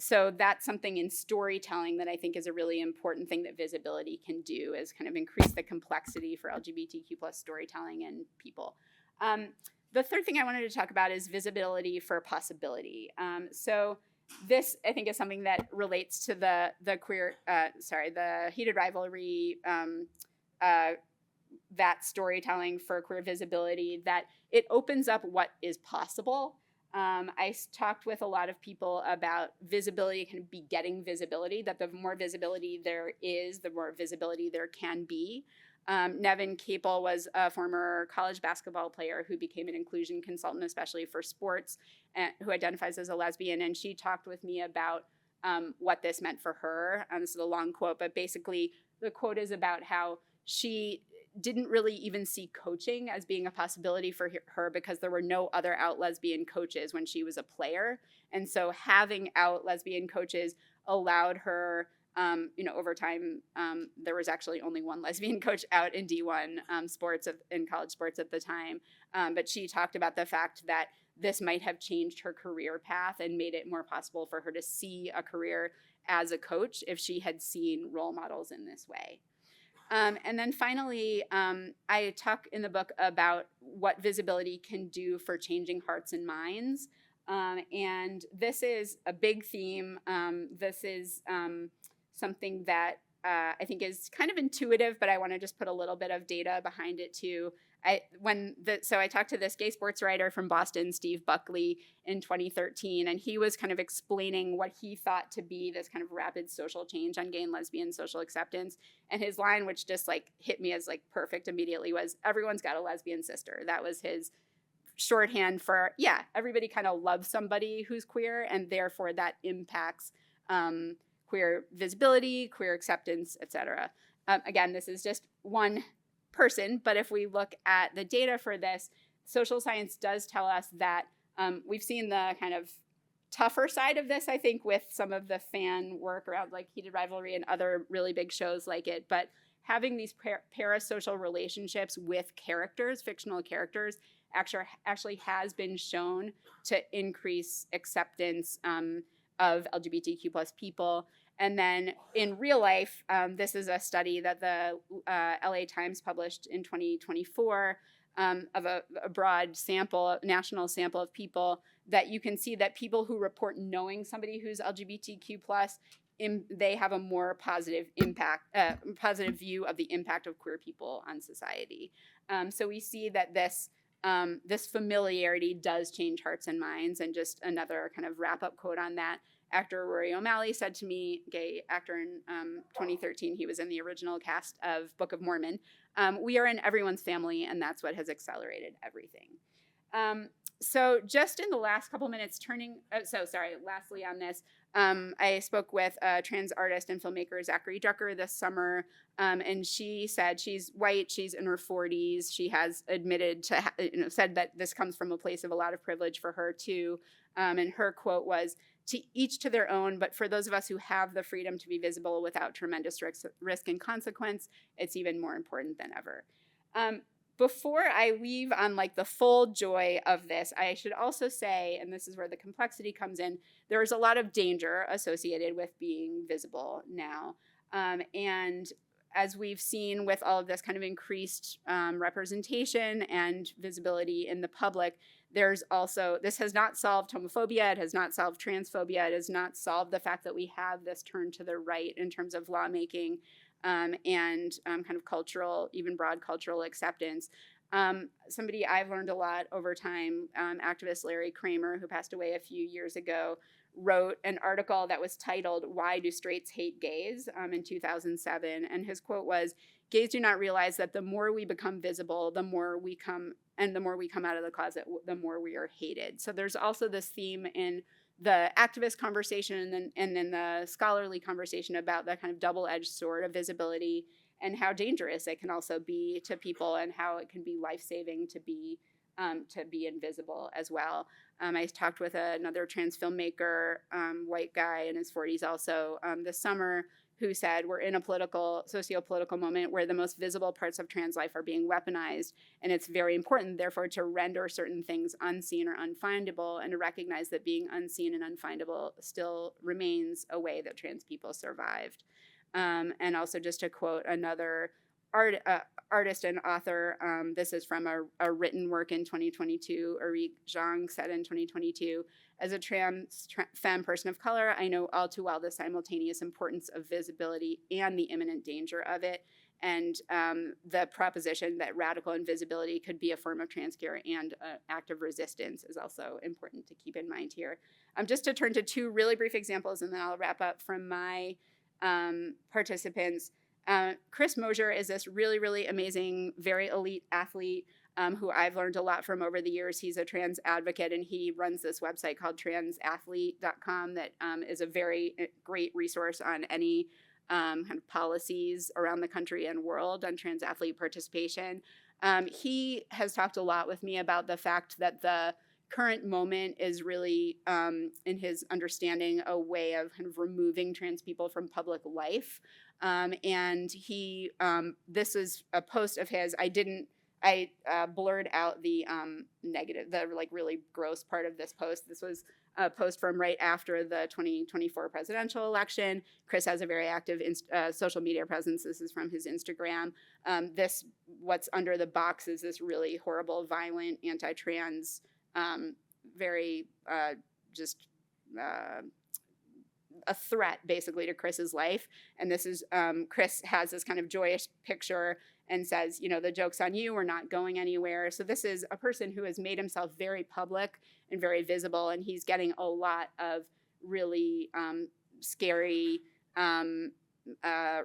so that's something in storytelling that I think is a really important thing that visibility can do, is kind of increase the complexity for LGBTQ plus storytelling and people. The third thing I wanted to talk about is visibility for possibility. So this, I think, is something that relates to the heated rivalry, that storytelling for queer visibility, that it opens up what is possible. I talked with a lot of people about visibility, kind of begetting visibility, that the more visibility there is, the more visibility there can be. Nevin Capel was a former college basketball player who became an inclusion consultant, especially for sports, who identifies as a lesbian. And she talked with me about what this meant for her. This is a long quote, but basically the quote is about how she didn't really even see coaching as being a possibility for her because there were no other out lesbian coaches when she was a player. And so having out lesbian coaches allowed her, over time, there was actually only one lesbian coach out in D1 sports, in college sports at the time. But she talked about the fact that this might have changed her career path and made it more possible for her to see a career as a coach if she had seen role models in this way. And then finally, I talk in the book about what visibility can do for changing hearts and minds. And this is a big theme. This is something that I think is kind of intuitive, but I want to just put a little bit of data behind it too. So I talked to this gay sports writer from Boston, Steve Buckley, in 2013, and he was kind of explaining what he thought to be this kind of rapid social change on gay and lesbian social acceptance. And his line, which just like hit me as like perfect immediately, was everyone's got a lesbian sister. That was his shorthand for, yeah, everybody kind of loves somebody who's queer, and therefore that impacts queer visibility, queer acceptance, etc. Again, this is just one person, but if we look at the data for this, social science does tell us that we've seen the kind of tougher side of this, I think, with some of the fan work around like Heated Rivalry and other really big shows like it, but having these parasocial relationships with characters, fictional characters, actually has been shown to increase acceptance of LGBTQ plus people. And then in real life, this is a study that the LA Times published in 2024 of a broad sample, national sample of people, that you can see that people who report knowing somebody who's LGBTQ plus, they have a more positive positive view of the impact of queer people on society. So we see that this familiarity does change hearts and minds. And just another kind of wrap-up quote on that, actor Rory O'Malley said to me, gay actor in 2013, he was in the original cast of Book of Mormon, we are in everyone's family, and that's what has accelerated everything. So just in the last couple minutes lastly on this, I spoke with a trans artist and filmmaker, Zachary Drucker, this summer, and she said she's white, she's in her 40s, she has admitted to, said that this comes from a place of a lot of privilege for her too, and her quote was, "To each to their own, but for those of us who have the freedom to be visible without tremendous risk and consequence, it's even more important than ever." Before I leave on like the full joy of this, I should also say, and this is where the complexity comes in, there's a lot of danger associated with being visible now. And as we've seen with all of this kind of increased representation and visibility in the public, there's also, this has not solved homophobia, it has not solved transphobia, it has not solved the fact that we have this turn to the right in terms of lawmaking and kind of cultural, even broad cultural acceptance. Somebody I've learned a lot over time, activist Larry Kramer, who passed away a few years ago, wrote an article that was titled, "Why Do Straights Hate Gays?" In 2007. And his quote was, "Gays do not realize that the more we become visible, the more we come out of the closet, the more we are hated." So there's also this theme in the activist conversation and then the scholarly conversation about that kind of double-edged sword of visibility and how dangerous it can also be to people and how it can be life-saving to be invisible as well. I talked with another trans filmmaker, white guy in his 40s also this summer, who said we're in a socio-political moment where the most visible parts of trans life are being weaponized, and it's very important, therefore, to render certain things unseen or unfindable, and to recognize that being unseen and unfindable still remains a way that trans people survived. And also, just to quote another artist and author, this is from a written work in 2022, Eric Zhang said in 2022, "As a trans femme person of color, I know all too well the simultaneous importance of visibility and the imminent danger of it." And the proposition that radical invisibility could be a form of trans care and an act of resistance is also important to keep in mind here. Just to turn to two really brief examples, and then I'll wrap up from my participants. Chris Mosier is this really, really amazing, very elite athlete who I've learned a lot from over the years. He's a trans advocate, and he runs this website called transathlete.com that is a very great resource on any kind of policies around the country and world on trans athlete participation. He has talked a lot with me about the fact that the current moment is really, in his understanding, a way of kind of removing trans people from public life. And he, this is a post of his. I blurred out the negative, the like really gross part of this post. This was a post from right after the 2024 presidential election. Chris has a very active social media presence. This is from his Instagram. What's under the box is this really horrible, violent, anti-trans very just a threat basically to Chris's life. And this is Chris has this kind of joyous picture and says, you know, the joke's on you, we're not going anywhere. So this is a person who has made himself very public and very visible, and he's getting a lot of really scary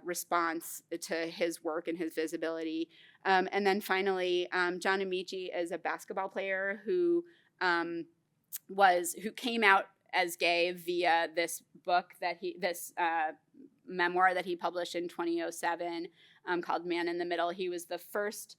response to his work and his visibility. And then finally, John Amici is a basketball player who came out as gay via this book memoir that he published in 2007 called Man in the Middle. He was the first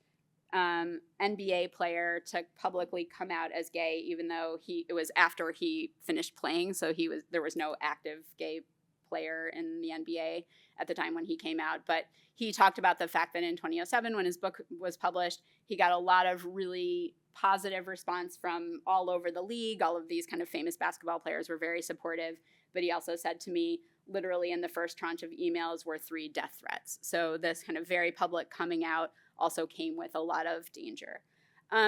NBA player to publicly come out as gay, even though it was after he finished playing, so there was no active gay player in the NBA at the time when he came out. But he talked about the fact that in 2007, when his book was published, he got a lot of really positive response from all over the league. All of these kind of famous basketball players were very supportive. But he also said to me, literally in the first tranche of emails were 3 death threats. So this kind of very public coming out also came with a lot of danger.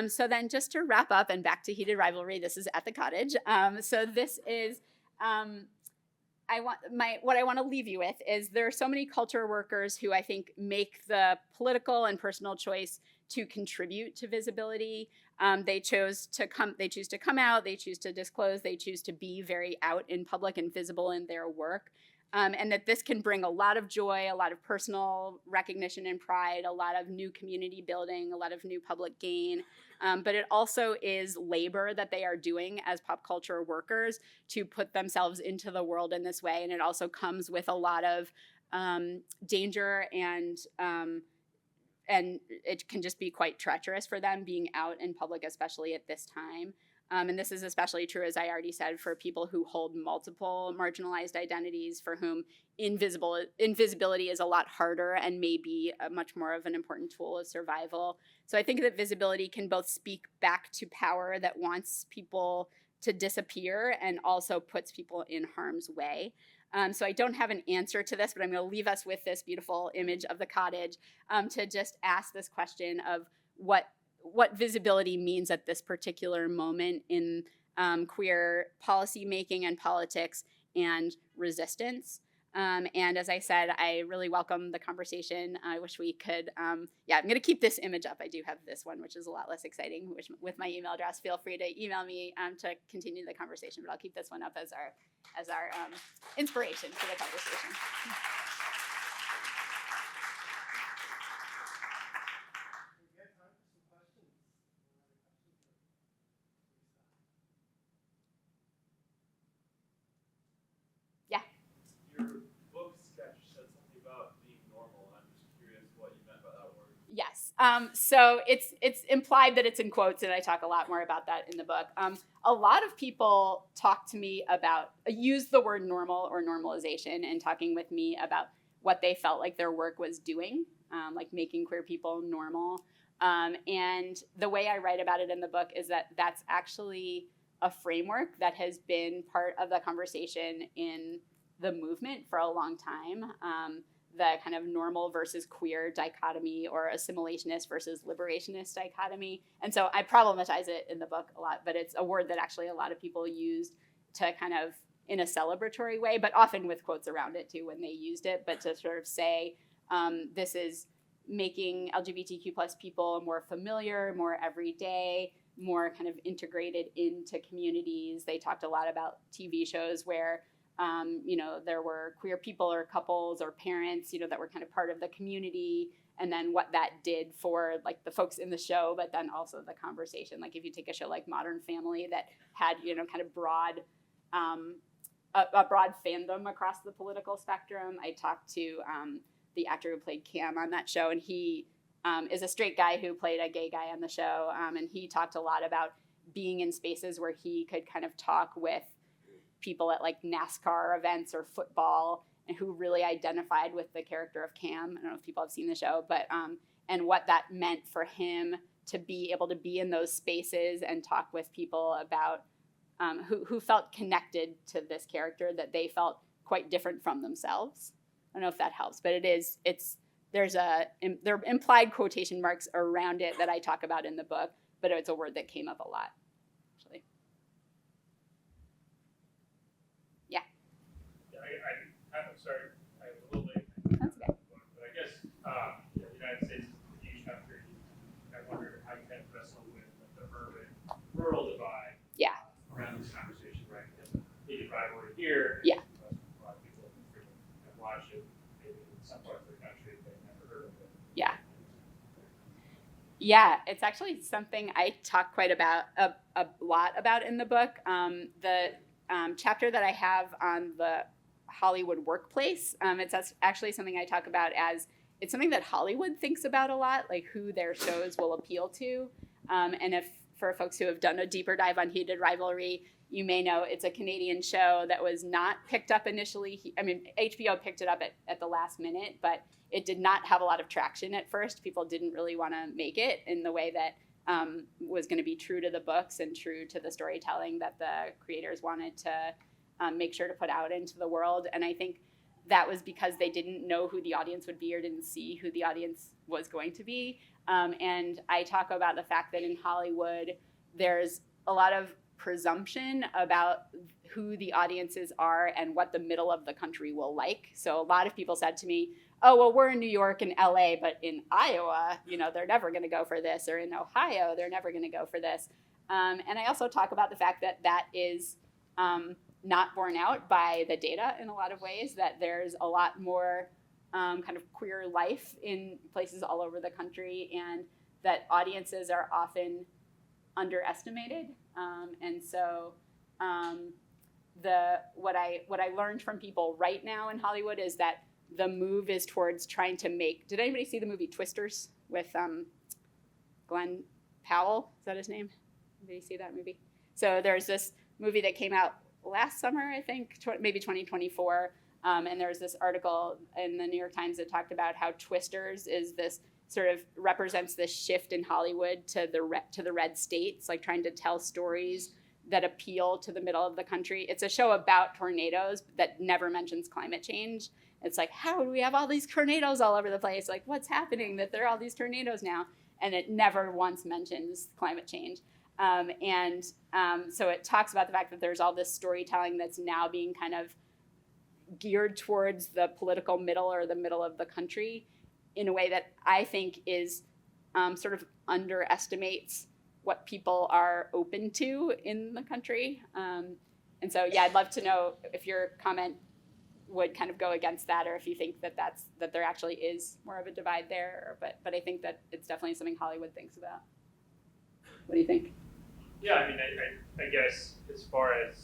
So then just to wrap up and back to heated rivalry, this is at the cottage. So this is, what I want to leave you with is there are so many culture workers who I think make the political and personal choice to contribute to visibility. They choose to come out, they choose to disclose, they choose to be very out in public and visible in their work. And that this can bring a lot of joy, a lot of personal recognition and pride, a lot of new community building, a lot of new public gain. But it also is labor that they are doing as pop culture workers to put themselves into the world in this way. And it also comes with a lot of danger, and it can just be quite treacherous for them being out in public, especially at this time. And this is especially true, as I already said, for people who hold multiple marginalized identities, for whom invisibility is a lot harder and may be much more of an important tool of survival. So I think that visibility can both speak back to power that wants people to disappear and also puts people in harm's way. So I don't have an answer to this, but I'm going to leave us with this beautiful image of the cottage to just ask this question of what visibility means at this particular moment in queer policy making and politics and resistance. And as I said, I really welcome the conversation. I wish we could, I'm going to keep this image up. I do have this one, which is a lot less exciting, with my email address. Feel free to email me to continue the conversation, but I'll keep this one up as our inspiration for the conversation. Yes. So it's implied that it's in quotes, and I talk a lot more about that in the book. A lot of people talk to me about, use the word normal or normalization in talking with me about what they felt like their work was doing, like making queer people normal. And the way I write about it in the book is that that's actually a framework that has been part of the conversation in the movement for a long time. The kind of normal versus queer dichotomy, or assimilationist versus liberationist dichotomy. And so I problematize it in the book a lot, but it's a word that actually a lot of people used to kind of in a celebratory way, but often with quotes around it too when they used it, but to sort of say this is making LGBTQ plus people more familiar, more everyday, more kind of integrated into communities. They talked a lot about TV shows where there were queer people or couples or parents, that were kind of part of the community, and then what that did for like the folks in the show, but then also the conversation. Like if you take a show like Modern Family that had, kind of broad, a broad fandom across the political spectrum. I talked to the actor who played Cam on that show, and he is a straight guy who played a gay guy on the show, and he talked a lot about being in spaces where he could kind of talk with people at like NASCAR events or football, and who really identified with the character of Cam. I don't know if people have seen the show, but and what that meant for him to be able to be in those spaces and talk with people about who felt connected to this character that they felt quite different from themselves. I don't know if that helps, but there are implied quotation marks around it that I talk about in the book, but it's a word that came up a lot, actually. I'm sorry, I was a little late. That's okay. But I guess, the United States is a huge country. I wonder how you kind of wrestle with the urban-rural divide. Yeah. Around this conversation, right? Because maybe rivalry here. Yeah. A lot of people have watched it, maybe in some parts of the country, they've never heard of it. Yeah. Yeah, it's actually something I talk quite a lot about in the book. The chapter that I have on the Hollywood workplace, it's actually something I talk about as it's something that Hollywood thinks about a lot, like who their shows will appeal to. And if for folks who have done a deeper dive on Heated Rivalry, you may know it's a Canadian show that was not picked up initially. I mean, HBO picked it up at the last minute, but it did not have a lot of traction at first. People didn't really want to make it in the way that was going to be true to the books and true to the storytelling that the creators wanted to make sure to put out into the world. And I think that was because they didn't know who the audience would be or didn't see who the audience was going to be. And I talk about the fact that in Hollywood, there's a lot of presumption about who the audiences are and what the middle of the country will like. So a lot of people said to me, oh, well, we're in New York and LA, but in Iowa, they're never going to go for this, or in Ohio, they're never going to go for this. And I also talk about the fact that that is not borne out by the data in a lot of ways, that there's a lot more kind of queer life in places all over the country, and that audiences are often underestimated. And so what I learned from people right now in Hollywood is that the move is towards trying to make. Did anybody see the movie Twisters with Glenn Powell? Is that his name? Did you see that movie? So there's this movie that came out last summer, I think, maybe 2024. And there was this article in the New York Times that talked about how Twisters is this sort of represents this shift in Hollywood to the red states, like trying to tell stories that appeal to the middle of the country. It's a show about tornadoes that never mentions climate change. It's like, how do we have all these tornadoes all over the place? Like, what's happening that there are all these tornadoes now? And it never once mentions climate change. So it talks about the fact that there's all this storytelling that's now being kind of geared towards the political middle or the middle of the country in a way that I think is sort of underestimates what people are open to in the country. And so, yeah, I'd love to know if your comment would kind of go against that, or if you think that there actually is more of a divide there. But I think that it's definitely something Hollywood thinks about. What do you think? Yeah, I mean, I guess as far as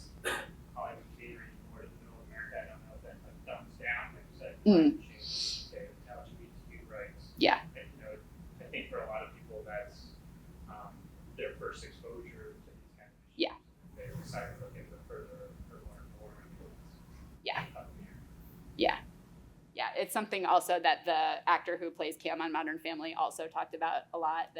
Hollywood catering more to the middle of America, I don't know if that thumbs down, like you said, climate change, say, LGBTQ rights. Yeah. And, I think for a lot of people that's their first exposure to these kind of issues. Yeah. They decide to look into it further or learn more. Yeah. Yeah, it's something also that the actor who plays Cam on Modern Family also talked about a lot,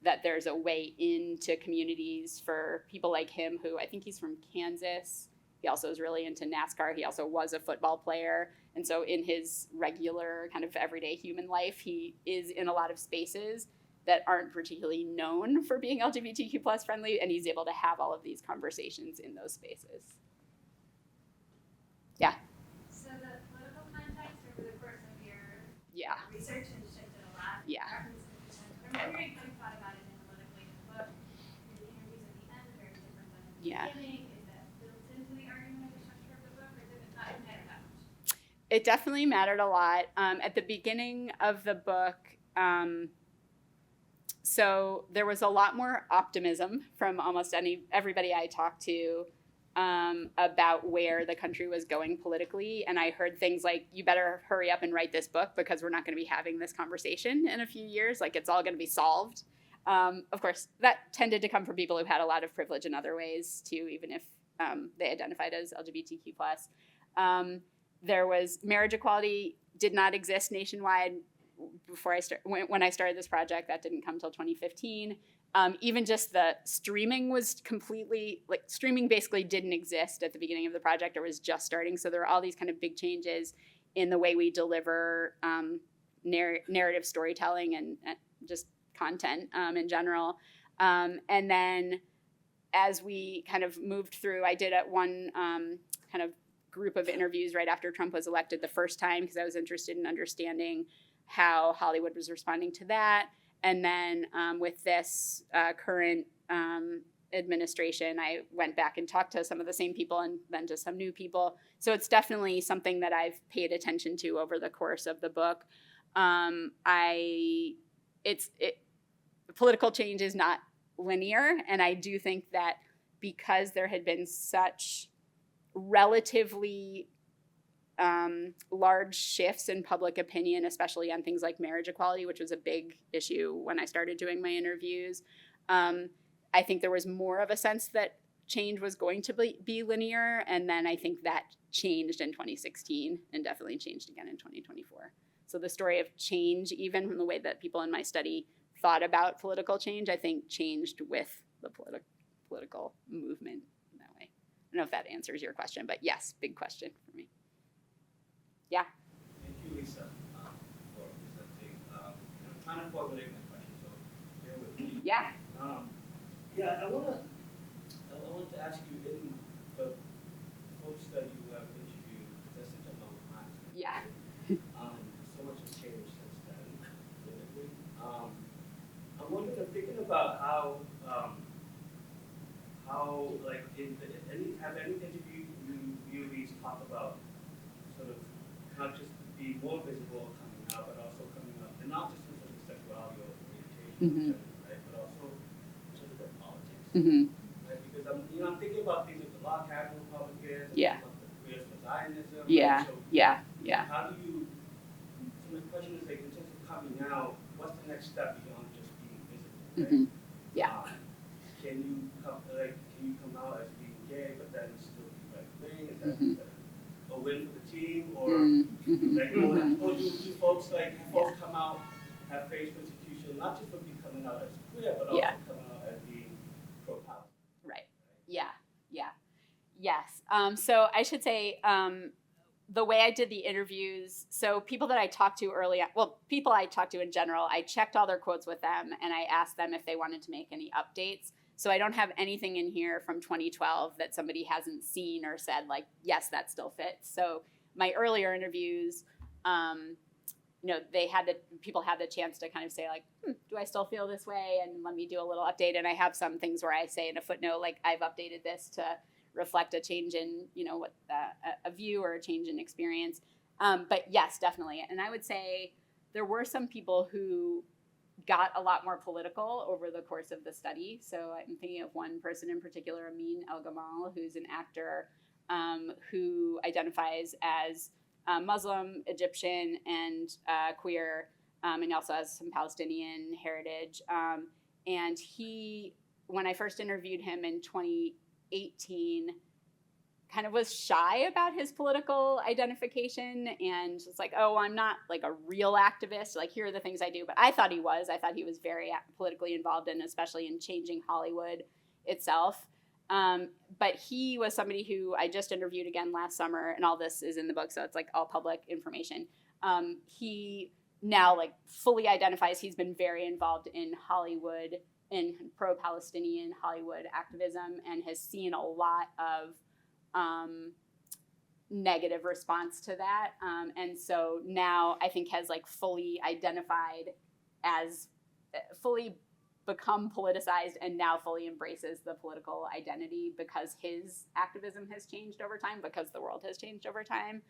that there's a way into communities for people like him, who I think he's from Kansas. He also is really into NASCAR. He also was a football player. And so in his regular kind of everyday human life, he is in a lot of spaces that aren't particularly known for being LGBTQ plus friendly, and he's able to have all of these conversations in those spaces. Yeah. So the political context over the course of your Yeah. research has shifted a lot. Yeah. I'm wondering how you thought about it analytically in the book. The interviews at the end are very different than at the Yeah. beginning. Is that built into the argument of the structure of the book, or did it not matter that much? It definitely mattered a lot. At the beginning of the book, so there was a lot more optimism from almost everybody I talked to about where the country was going politically. And I heard things like, you better hurry up and write this book because we're not going to be having this conversation in a few years. Like, it's all going to be solved. Of course, that tended to come from people who had a lot of privilege in other ways too, even if they identified as LGBTQ+. There was marriage equality did not exist nationwide before when I started this project. That didn't come till 2015. Even just the streaming was completely, streaming basically didn't exist at the beginning of the project, or was just starting. So there are all these kind of big changes in the way we deliver narrative storytelling and just content in general. And then as we kind of moved through, I did at one kind of group of interviews right after Trump was elected the first time because I was interested in understanding how Hollywood was responding to that. And then with this current administration, I went back and talked to some of the same people and then to some new people. So it's definitely something that I've paid attention to over the course of the book. Political change is not linear, and I do think that because there had been such relatively large shifts in public opinion, especially on things like marriage equality, which was a big issue when I started doing my interviews, I think there was more of a sense that change was going to be linear, and then I think that changed in 2016 and definitely changed again in 2024. So the story of change, even from the way that people in my study thought about political change, I think changed with the political movement in that way. I don't know if that answers your question, but yes, big question for me. Yeah. Thank you, Lisa, for presenting. I'm trying to formulate my question, so bear with me. Yeah. I want to ask you, in the folks that you have interviewed, that's such a long time. Yeah. So much has changed since then, politically. I'm wondering, I'm thinking about how like, have any interview you really talk about sort of not just be more visible coming out, but also coming up, and not just in terms of sexuality or orientation, right, but also in terms of their politics, right? Because I'm thinking about things like the log cabin Republicans, Yeah. about the queers for Zionism. Yeah. So Yeah. how do you? So my question is, like, in terms of coming out, what's the next step beyond just being visible? Right? Yeah. Can you come out as being gay, but then still be right wing? Is that a win for the team, or or do folks come out, have faced persecution, not just for coming out as queer, but also coming out as being pro-Palestine? Right. Yeah. Yes. So I should say the way I did the interviews, so people that I talked to early on, well, people I talked to in general, I checked all their quotes with them and I asked them if they wanted to make any updates. So I don't have anything in here from 2012 that somebody hasn't seen or said, like, yes, that still fits. So my earlier interviews, people had the chance to kind of say, like, do I still feel this way? And let me do a little update. And I have some things where I say in a footnote, like, I've updated this to reflect a change in, a view or a change in experience. But yes, definitely. And I would say there were some people who got a lot more political over the course of the study. So I'm thinking of one person in particular, Amin El-Gamal, who's an actor who identifies as Muslim, Egyptian, and queer, and he also has some Palestinian heritage. And he, when I first interviewed him in 2018, kind of was shy about his political identification and was like, oh, I'm not like a real activist. Like, here are the things I do. But I thought he was. I thought he was very politically involved in, especially in changing Hollywood itself. But he was somebody who I just interviewed again last summer, and all this is in the book, so it's like all public information. He now like fully identifies he's been very involved in Hollywood, in pro-Palestinian Hollywood activism, and has seen a lot of negative response to that. And so now I think has like fully identified as fully become politicized and now fully embraces the political identity because his activism has changed over time, because the world has changed over time.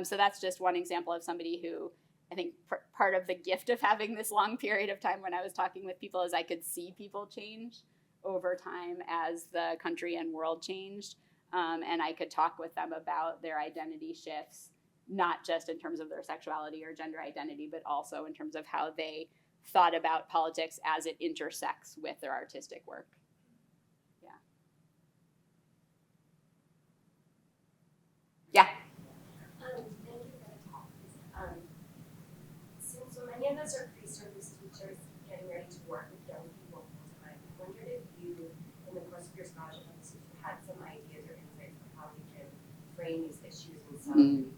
So that's just one example of somebody who I think part of the gift of having this long period of time when I was talking with people is I could see people change over time as the country and world changed. And I could talk with them about their identity shifts, not just in terms of their sexuality or gender identity, but also in terms of how they thought about politics as it intersects with their artistic work. Yeah. Thank you for the talk. Since so many of us are pre-service teachers getting ready to work with young people full time, I wondered if you, in the course of your scholarship, had some ideas or insights for how we can frame these issues and celebrate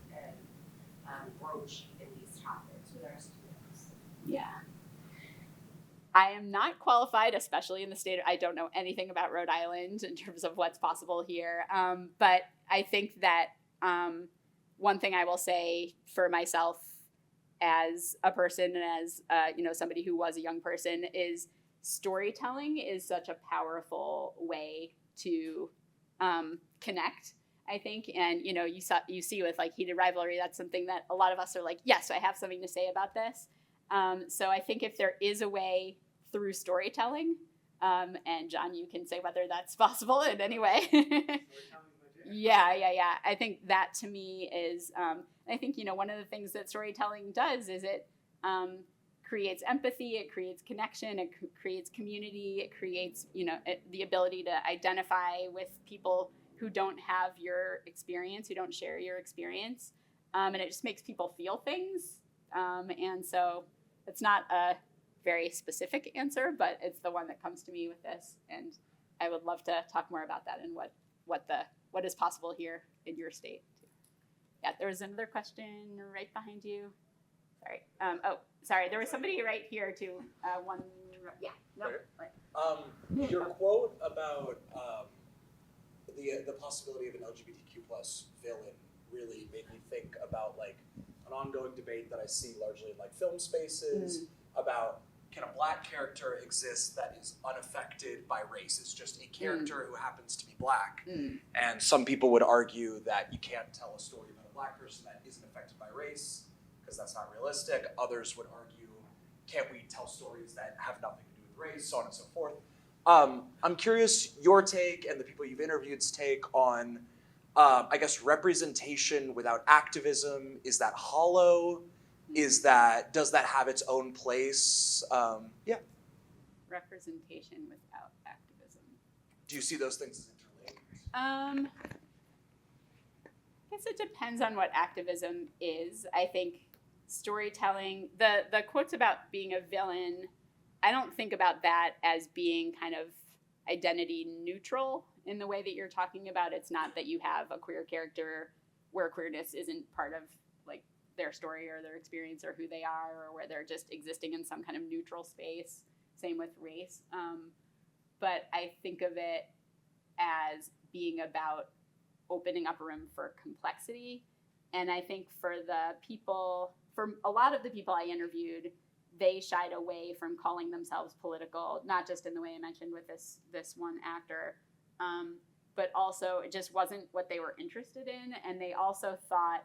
and broach in these topics with our students. Yeah. I am not qualified, especially in the state. I don't know anything about Rhode Island in terms of what's possible here. But I think that one thing I will say for myself as a person and as somebody who was a young person is storytelling is such a powerful way to connect, I think. And you see with like heated rivalry, that's something that a lot of us are like, yes, I have something to say about this. So I think if there is a way through storytelling, and John, you can say whether that's possible in any way. Yeah. I think that to me is, I think, one of the things that storytelling does is it creates empathy, it creates connection, it creates community, it creates, the ability to identify with people who don't have your experience, who don't share your experience. And it just makes people feel things. And so it's not a very specific answer, but it's the one that comes to me with this. And I would love to talk more about that and what is possible here in your state. Yeah, there was another question right behind you. Sorry. Sorry. There was somebody right here too. Yeah. No. Right. Your quote about the possibility of an LGBTQ plus villain really made me think about like an ongoing debate that I see largely in like film spaces about, can a black character exist that is unaffected by race? It's just a character who happens to be black. And some people would argue that you can't tell a story about a black person that isn't affected by race because that's not realistic. Others would argue, can't we tell stories that have nothing to do with race, so on and so forth. I'm curious your take and the people you've interviewed's take on, I guess, representation without activism. Is that hollow? Does that have its own place? Yeah. Representation without activism. Do you see those things as interlinked? I guess it depends on what activism is. I think storytelling, the quotes about being a villain, I don't think about that as being kind of identity neutral in the way that you're talking about. It's not that you have a queer character where queerness isn't part of like their story or their experience or who they are, or where they're just existing in some kind of neutral space. Same with race. But I think of it as being about opening up a room for complexity. And I think for a lot of the people I interviewed, they shied away from calling themselves political, not just in the way I mentioned with this one actor, but also it just wasn't what they were interested in. And they also thought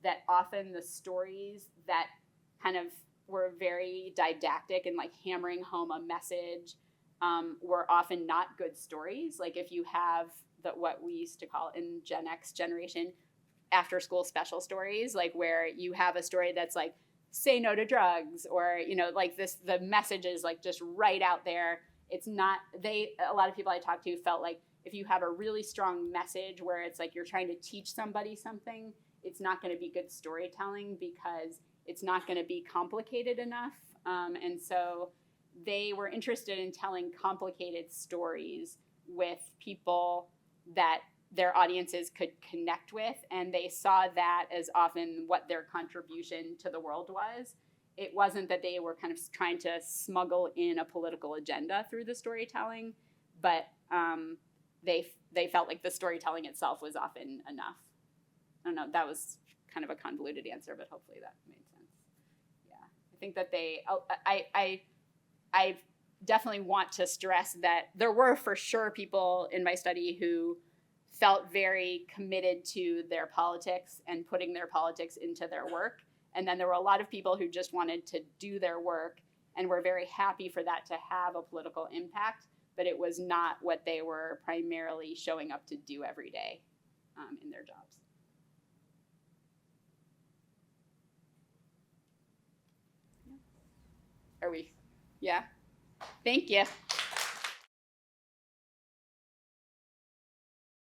that often the stories that kind of were very didactic and like hammering home a message were often not good stories. Like if you have what we used to call in Gen X generation, after school special stories, like where you have a story that's like, say no to drugs, or, like the message is like just right out there. It's not, a lot of people I talked to felt like if you have a really strong message where it's like you're trying to teach somebody something, it's not going to be good storytelling because it's not going to be complicated enough. And so they were interested in telling complicated stories with people that their audiences could connect with, and they saw that as often what their contribution to the world was. It wasn't that they were kind of trying to smuggle in a political agenda through the storytelling, but they felt like the storytelling itself was often enough. I don't know, that was kind of a convoluted answer, but hopefully that made sense. Yeah, I think that I definitely want to stress that there were for sure people in my study who felt very committed to their politics and putting their politics into their work. And then there were a lot of people who just wanted to do their work and were very happy for that to have a political impact, but it was not what they were primarily showing up to do every day in their jobs. Are we? Yeah. Thank you.